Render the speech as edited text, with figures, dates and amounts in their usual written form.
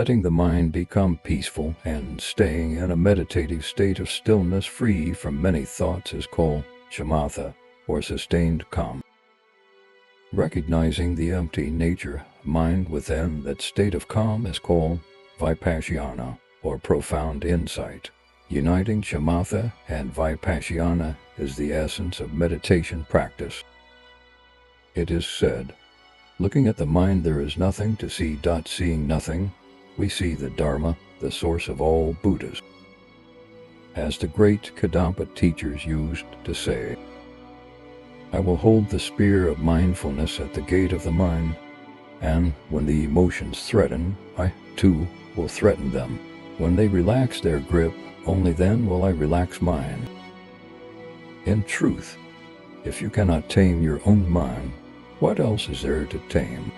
letting the mind become peaceful and staying in a meditative state of stillness free from many thoughts is called shamatha, or sustained calm. Recognizing the empty nature of mind within that state of calm is called vipashyana, or profound insight. Uniting shamatha and vipashyana is the essence of meditation practice. It is said, looking at the mind there is nothing to see. Seeing nothing, we see the Dharma, the source of all Buddhas. As the great Kadampa teachers used to say, I will hold the spear of mindfulness at the gate of the mind, and when the emotions threaten, I, too, will threaten them. When they relax their grip, only then will I relax mine. In truth, if you cannot tame your own mind, what else is there to tame?